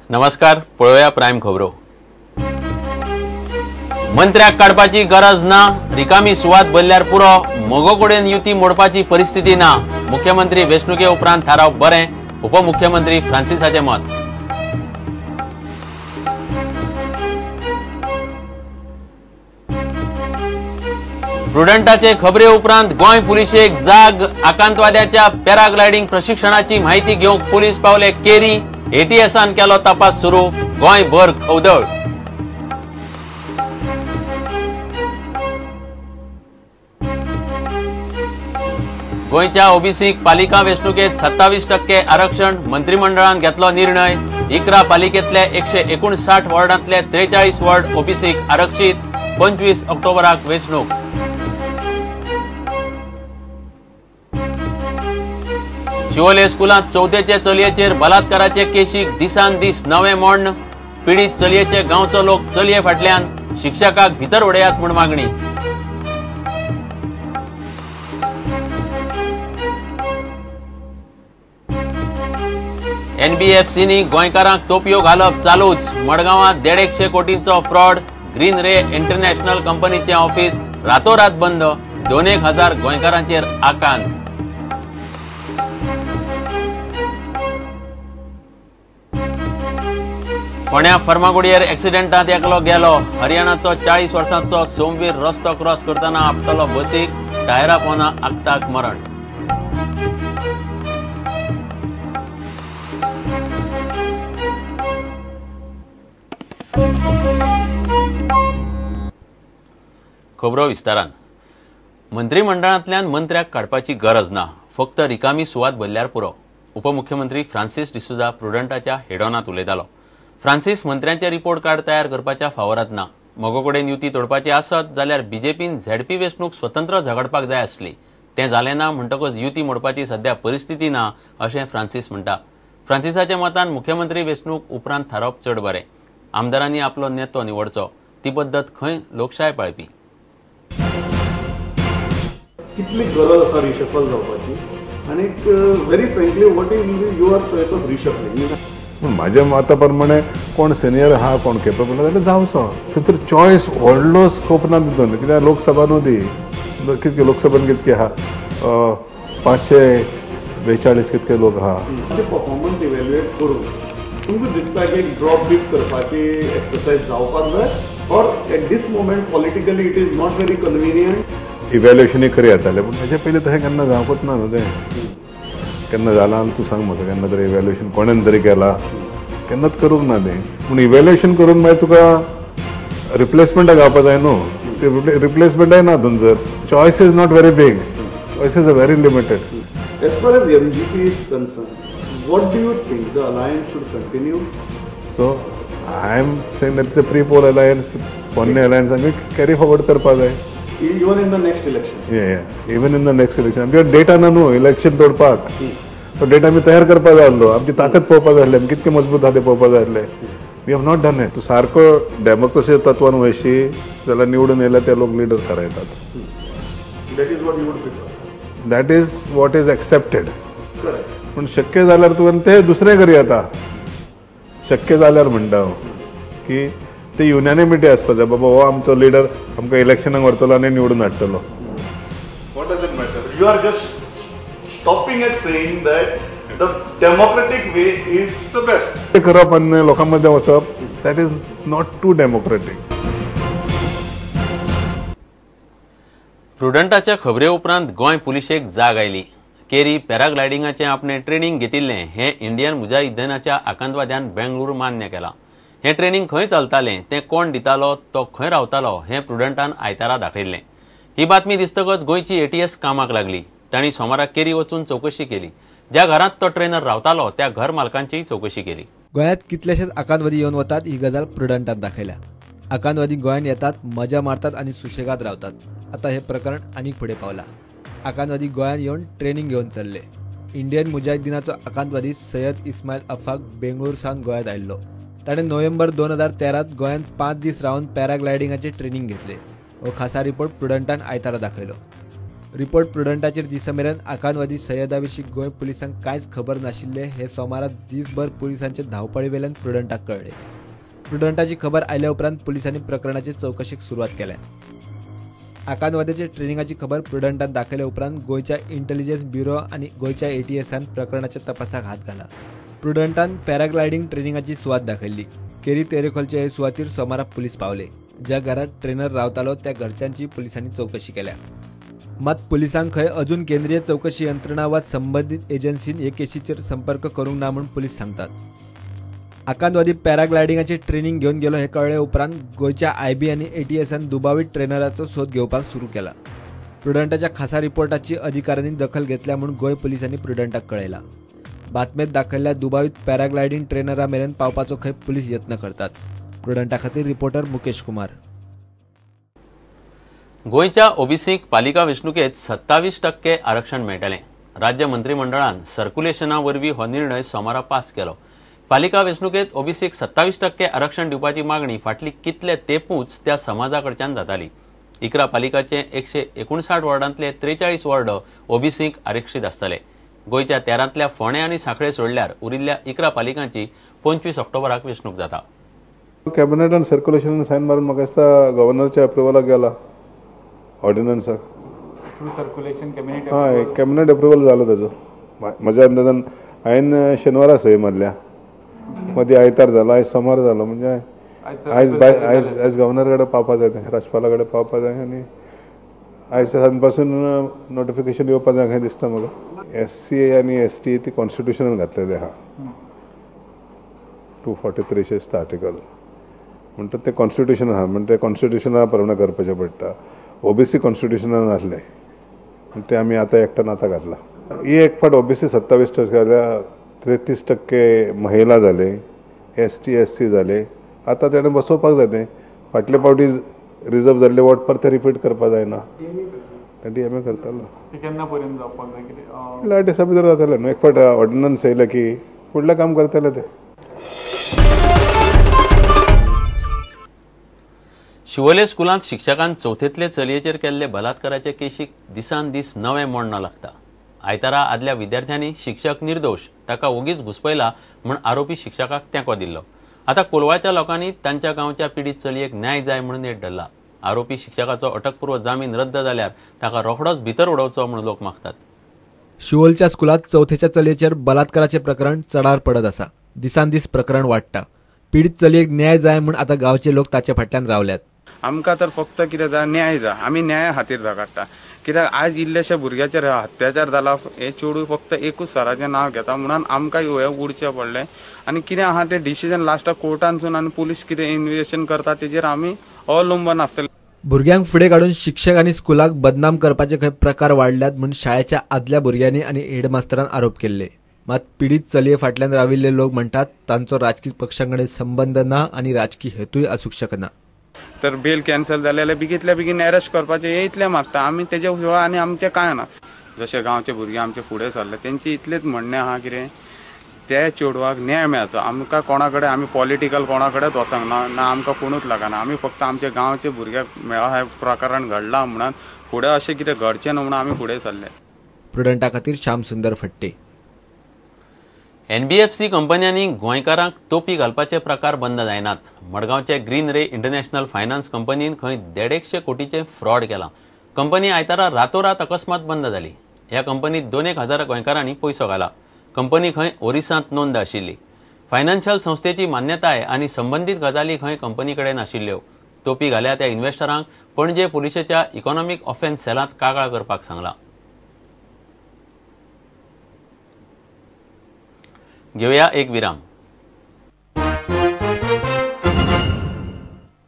नमस्कार, पळोवया प्रायम खबरो। मंत्र्याक काडपाची गरज ना, रिकामी सुवात भरल्यार पुरो, मोगो कडेन युती मोडपाची परिस्थिती ना। मुख्यमंत्री वेंचणुके उपरांत थाराव बरें, उपमुख्यमंत्री फ्रांसिसाचे मत। प्रुडंटाचे खबरे उपरांत गोंय पुलिशेक जाग, आकांतवाद्याच्या पॅराग्लायडिंग प्रशिक्षणाची माहिती घेवंक पुलीस पावले केरी, एटीएसान केलो तपास सुरू, गोंयभर खवदळ। गोंयच्या ओबीसीक पालिका वेंचणुकेत 27% आरक्षण, मंत्रिमंडळान घेतलो निर्णय। 11 पालिकेतले 159 वॉर्डांतले 43 वॉर्ड ओबीसीक आरक्षीत, 25 ऑक्टोबराक वेंचणूक। शिवोले स्कुलांत 14चे चलयेचेर बलात्काराचे केशीक दिसान दीस नवे मोडण, पीडित चलयेचे गांवचो लोक चलये फाटल्यान, शिक्षकाक भितर उडयात म्हूण मागणी। एनबीएफसीनी गोंयकारांक तोपयो घालप चालूच, मडगांवांत 150 कोटींचो फ्रॉड, ग्रीन रे इंटरनॅशनल कंपनीचे ऑफिस रातोरात बंद, 2,000 गोंयकारांचेर आकांत। फोंड्या फर्मागुडयेर एक्सिडेंटांत एकलो गेलो, हरियाणाचो 40 वर्सांचो सोमवीर रस्तो क्रॉस करतना आपटलो बसीक, टायरा पोंदा आगताक मरण। खबरो विस्तारान। मंत्रिमंडळांतल्यान मंत्र्याक काडपाची गरज ना, फक्त रिकामी सुवात भरल्यार पुरो, उपमुख्यमंत्री फ्रांसीस डिसोजा प्रुडंटाच्या हेडॉनात उलयतालो। फ्रांसीस मंत्र्यांचे रिपोर्ट कार्ड तयार करपाच्या फावरात ना। मोगो कडेन युती तोडपाची आसत जाल्यार बीजेपीन झेडपी वेंचणूक स्वतंत्र झगडपाक जाय आसली, तें जालें ना म्हणटकच युती मोडपाची सध्या परिस्थिती ना, अशें फ्रांसीस म्हणटा। फ्रांसीसाच्या मतान मुख्यमंत्री वेंचणूक उपरांत थारप चड बरें। आमदारांनी आपलो नेतो निवडचो, ती पद्दत खंय लोकशाय पाळपी। कितली गरज आसा रिशफल जावपाची आनी very frankly what is your choice of reshuffling? म्हाज्या मता प्रमाणे कोण सिनियर आहा, कोण केपेबल आहा जाल्यार जावचो। तर चॉयस व्हडलो स्कोप ना तितून, कित्याक लोकसभा न्हू ती, कितके लोकसभेन कितके आहा 542 कितके लोक आहा। परफॉर्मन्स इवॅल्युएट करून तुमकां दिसता की एक ड्रॉप बीट करपाची एक्सरसाइज जावपाक जाय, or at this moment politically it is not very convenient? इवॅल्युएशनूय करी येतालें, पूण हेजे पयलीं तशें केन्ना जावपूच ना न्हू तें। केन्ना जालां तूं सांग म्हाका, केन्ना तरी इवॅल्युएशन कोणेन तरी केला? केन्नाच करूंक ना तें। पूण इवॅल्युएशन करून मागीर तुका रिप्लेसमेंटाक गावपा जाय न्हू, ते रिप्लेसमेंटाय ना थंयसर। Choice is not very big, choices are very limited. As far as MGP is concern, what do you think the alliance should continue? So I am saying that it's a pre-poll alliance, Ponne alliance, and we carry forward करपा जाय। Even in the next election? Yeah, even in the next election. आमच्या data ना न्हू election तोडपाक, तो data आमी तयार करपा जाय आसलो, आमची ताकद पळोवपा जाय आसलें, कितके मजबूत आहा तें पळोवपा जाय आसलें। We have not done it. तूं सारको डेमोक्रेसी तत्वान वयशी जाल्यार निवडून येयल्यार ते लोक leader थारायतात। That is what you would prefer? That is what is accepted. Correct. पण शक्य जाल्यार तुवें ते दुसरें करी येता। शक्य जाल्यार म्हणटा हांव की ते युनॅनिमिटी आसपा जाय, बाबा हो आमचो लिडर आमकां इलेक्शनाक व्हरतलो आनी निवडून हाडटलो। What does it matter? You are just stopping at saying that the democratic way is the best. ते करप आनी लोकां मदें वचप, that is not too democratic. प्रुडंटाच्या खबरे उपरांत गोंय पुलिशेक जाग आयली। केरी पॅराग्लायडिंगाचें आपणें ट्रेनिंग घेतिल्लें हें इंडियन मुजाहिद्दीनाच्या आकांतवाद्यान बेंगळूर मान्य केलां। हें ट्रेनिंग खंय चलतालें, तें कोण दितालो, तो खंय रावतालो हें प्रुडंटान आयतारा दाखयल्लें। ही बातमी दिसतकच गोंयची एटीएस कामाक लागली। तांणी सोमाराक केरी वचून चवकशी केली। ज्या घरांत तो ट्रेनर रावतालो त्या घर मालकांचीय चवकशी केली। गोंयांत कितलेशेच आकांतवादी येवन वतात ही गजाल प्रुडंटान दाखयल्या। आकांतवादी गोंयांत येतात, मजा मारतात आनी सुशेगाद रावतात। आता हे प्रकरण आनीक फुडें पावलां। आकांतवादी गोंयांत येवन ट्रेनिंग घेवन चल्ले। इंडियन मुजाहिद्दीनाचो आकांतवादी सय्यद इस्माईल अफाक बेंगळूर सावन गोंयांत आयिल्लो। ताणें नोव्हेंबर 2013 गोंयांत 5 दीस रावन पॅराग्लायडिंगाचे ट्रेनिंग घेतले। हो खासा रिपोर्ट प्रुडंटान आयतारा दाखयलो। रिपोर्ट प्रुडंटाचेर दिसमेरेन आकांतवादी सय्यदा विशीं गोंय पुलिसांक कांयच खबर नाशिल्ले हे सोमारात दिसभर पुलिसांचे धांवपळी वेल्यान प्रुडंटाक कळ्ळे. प्रुडंटाची खबर आयल्या उपरांत पुलिसांनी प्रकरणाची चवकशीक सुरवात केल्या. आकांतवाद्याचे ट्रेनिंगाची खबर प्रुडंटान दाखयल्या उपरांत गोंयच्या इंटेलिजन्स ब्युरो आनी गोंयच्या ATSन प्रकरणाच्या तपासाक हात घाला. प्रुडंटान पॅराग्लायडिंग ट्रेनिंगाची सुवात दाखयल्ली. केरी तेरेखोलच्या हे सुवातेर सोमारा पुलीस पावले. ज्या घरात ट्रेनर रावतालो त्या घरच्यांची पुलिसांनी चवकशी केल्या. मात पुलिसांक खंय अजून केंद्रीय चवकशी यंत्रणा वा संबंधीत एजन्सीन हे केसीचेर संपर्क करूंक ना म्हूण पुलीस सांगतात. आकांतवादी पॅराग्लायडिंगाचे ट्रेनिंग घेवन गेलो हे कळ्ळे उपरांत गोंयच्या IB आनी ATSन दुबावीत ट्रेनराचो सोद घेवपाक सुरू केला. प्रुडंटाच्या खासा रिपोर्टाची अधिकाऱ्यांनी दखल घेतल्या म्हूण गोंय पुलिसांनी प्रुडंटाक कळयला. बातमेत दाखयल्ल्या दुबावीत पॅराग्लायडिंग ट्रेनरा मेरेन पावपाचो खंय पुलीस यत्न करतात. प्रुडंटा खातीर रिपोर्टर मुकेश कुमार. गोंयच्या ओबीसीक पालिका वेंचणुकेत 27% आरक्षण मेळटलें. राज्य मंत्रिमंडळान सर्क्युलेशना वरवीं हो निर्णय सोमारा पास केलो. पालिका वेंचणुकेत ओबीसीक 27% आरक्षण दिवपाची मागणी फाटली कितले तेंपूच त्या समाजा कडच्यान जाताली. 11 पालिकाचे 159 वॉर्डांतले 43 वॉर्ड ओबीसीक आरक्षीत आसतले. गोंयच्या 13तल्या फोंडे आनी सांखळे सोडल्यार उरिल्ल्या 11 पालिकांची 25 ऑक्टोबराक वेंचणूक जाता. कॅबिनेटान सर्क्युलेशन सायन मारून म्हाका दिसता गव्हर्नरच्या अप्रुवलाक गेला ऑर्डिनन्साक. हय कॅबिनेट अप्रुवल जालो ताजो. म्हज्या अंदाजान हांवें शेनवारा सही मारल्या. मदीं आयतार जालो, आयज सोमार जालो. म्हणजे आयज गव्हर्नर कडेन पावपा जाय तें, राज्यपाला कडेन पावपा जाय आनी आयज सान पासून नोटिफिकेशन येवपा जाय अशें दिसता म्हाका. SC आनी ST ती कॉन्स्टिट्युशनान घातलेले आहा 243 आर्टिकल म्हणटा ते कॉन्स्टिट्युशन आहा. म्हणजे ते कॉन्स्टिट्युशना प्रमाणे करपाचें पडटा. OBC कॉन्स्टिट्युशनान आसलें ते आमी आतां एकट्यान आतां घातला. ही एक फावट OBC 27% जाल्या, 33% महिला जाले, ST SC जाले. आतां तेणें बसोवपाक जाय तें. फाटले फावटी रिजर्व जाल्ले वोट परते रिपीट करपा जायना. DMA करतालो केन्ना पर्यंत जावपाक जाय कितें लायटी सभा जर जाताले न्हू. एक फावट ऑर्डिनन्स येयले की फुडलें काम करतले ते. शिवोले स्कुलांत शिक्षकान चवथेतले चलयेचेर केल्ले बलात्काराचे केशीक दिसान दीस नवें मोडणं लागता. आयतारा आदल्या विद्यार्थ्यांनी शिक्षक निर्दोश ताका ओगीच घुसपयला म्हूण आरोपी शिक्षकाक तेंको दिल्लो. आतां कोलवाच्या लोकांनी तांच्या गांवच्या पिडीत चलयेक न्याय जाय म्हणून नेट धरला. आरोपी शिक्षकाचो अटकपूर्व जामीन रद्द जाल्यार ताका रोखडोच भितर उडोवचो म्हूण लोक मागतात. शिवोलच्या स्कुलात चवथेच्या चलयेचेर बलात्काराचे प्रकरण चडार पडत आसा. दिसान दीस प्रकरण वाडटा. पीडित चलयेक न्याय जाय म्हूण आतां गांवचे लोक ताचे फाटल्यान रावल्यात. आमकां तर फक्त कितें जाय, न्याय जाय. आमी न्याया खातीर झगडटा. कित्याक आज इल्लेशे भुरग्याचेर अत्याचार जाला. हे चेडूं फक्त एकूच सराचें नांव घेता म्हणून आमकां हे उडचें पडलें. आनी कितें आहा तें डिसिजन लास्टाक कोर्टानसून आनी पुलीस कितें इन्व्हेस्टिगेशन करता तेजेर आमी अवलंबन आसतले. भुरग्यांक फुडें काडून शिक्षक आनी स्कुलाक बदनाम करपाचे खंय प्रकार वाडल्यात म्हूण शाळेच्या आदल्या भुरग्यांनी आनी हेडमास्तरान आरोप केल्ले. मात पीडित चलये फाटल्यान राविल्ले लोक म्हणटात तांचो राजकीय पक्षां कडेन संबंद ना आनी राजकीय हेतूय आसूंक शकना. तर बेल कॅन्सल जाल्यार बेगींतल्या बेगीन अरेस्ट करपाचें हे इतलें मागता आमी. तेजे शिवाय आनी आमचें कांय ना. जशे गांवचे भुरगे आमचे फुडें सरले तेंची इतलेंच म्हणणें आहा कितें त्या चेडवाक न्याय मेळचो. आमकां कोणा कडेन आमी पॉलिटिकल कोणा कडेन वचूंक ना, ना आमकां कोणूच लागना. आमी फक्त आमच्या गांवचे भुरग्याक मेळ्ळा हें प्रकरण घडलां म्हणून फुडें अशें कितें घडचें न्हू म्हणून आमी फुडें सरले. प्रुडंटा खातीर श्याम सुंदर फट्टे. NBFC कंपन्यांनी गोंयकारांक तोपी घालपाचे प्रकार बंद जायनात. मडगांवचे ग्रीन रे इंटरनॅशनल फायनान्स कंपनीन खंय 150 कोटीचे फ्रॉड केला. कंपनी आयतारा रातोरात अकस्मात बंद जाली. ह्या कंपनीत 2,000 गोंयकारांनी पयसो घाला. कंपनी खंय ओरिसांत नोंद आशिल्ली. फायनान्शियल संस्थेची मान्यताय आनी संबंधीत गजाली खंय कंपनी कडेन आशिल्ल्यो. तोपी घाल्या त्या इन्व्हेस्टरांक पणजे पुलिशेच्या इकॉनॉमिक ऑफेन्स सेलांत कागाळ करपाक सांगला. घेऊया एक विराम.